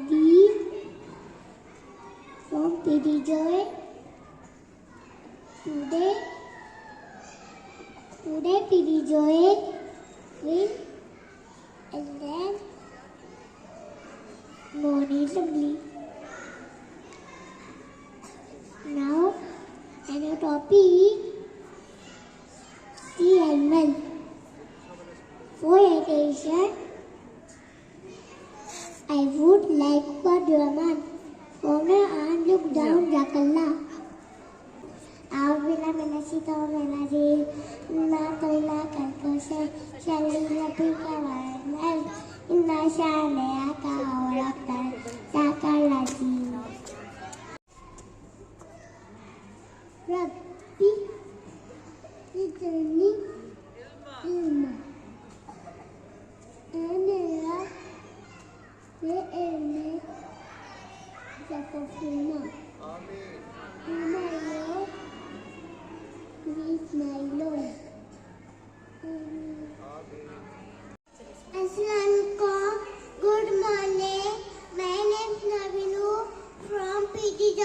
Saeed from PDJ. Today PDJ will attend morning assembly. Now, another topic, the animal. For attention, I would like for Draman. From the arm, look down, Jakalla. Avila Menasito Menadi, Natoila Kankose, Shalila Pika, Inasha Leaka, Oraka, Zakalaji. Rabbi, returning Ilma. Anela, the Erne, Zakofina. Milo, please Milo. Assalamualaikum. Good morning. My name is Navinu from PDJ.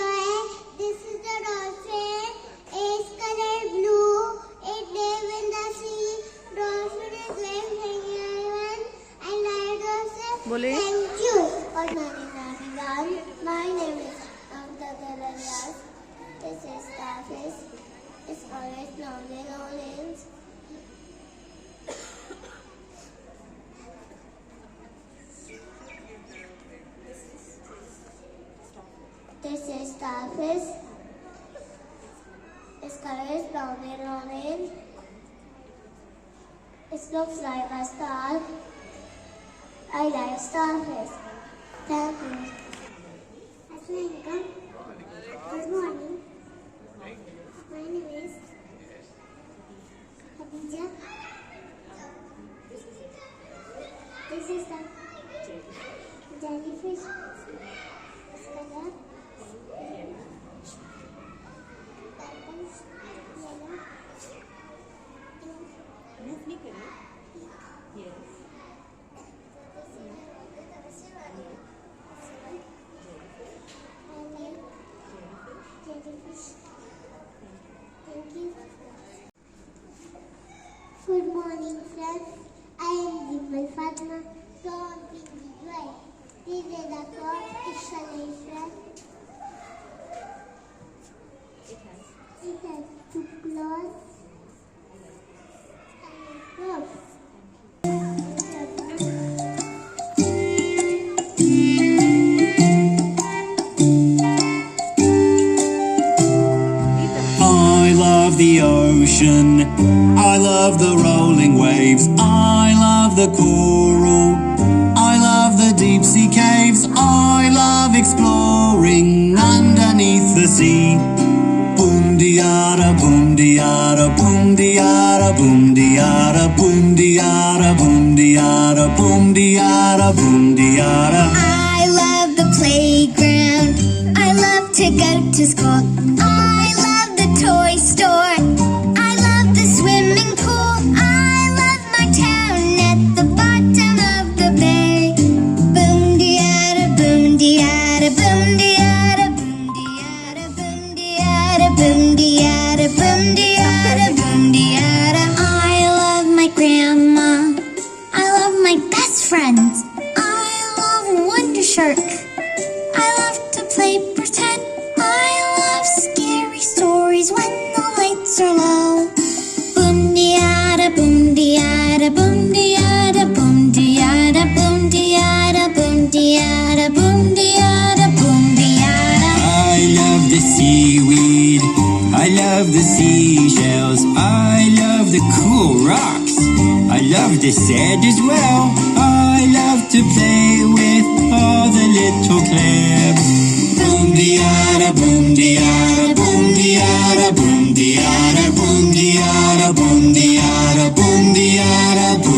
This is the dolphin. Its color blue. It lives in the sea. Dolphin is live hanging island. And I also thank you. Good morning, everyone. My name is Amtadalalas. This is Starfish. It's always lonely, lonely. This is Starfish. Its color is brown and orange. It looks like a star. I like starfish. Thank you. Assalamualaikum. Good morning. My name is Khadija. This is the jellyfish. Its color Good morning, friends. I am Jimal Fatma from PDJ. This is the decor installation. It has two clothes and ropes. I love the ocean, I love the rolling waves, I love the coral, I love the deep sea caves, I love exploring underneath the sea. Boom diara, boom diara, boom diara, boom diara, boom diara, boom diara, boom diara, boom diara. I love the playground, I love to go to school, I love the toy store, I love the swimming pool, I love my town at the bottom of the bay. Boom diara, boom diara, boom diara, boom diara, boom diara, boom diara, boom diara, boom diara. I love my grandma, I love my best friends, I love Wonder Shark, I love to play pretend, I love scary stories when the lights are low. Boom diara, boom diara, boom diara, boom diara, boom diara, boom diara, boom diara, boom diara. I love the seaweed, I love the seashells, I love the cool rocks, I love the sand as well, I love to play with all the little clams. Boom diara, boom diara, boom diara, boom diara, boom diara, boom diara, boom diara, boom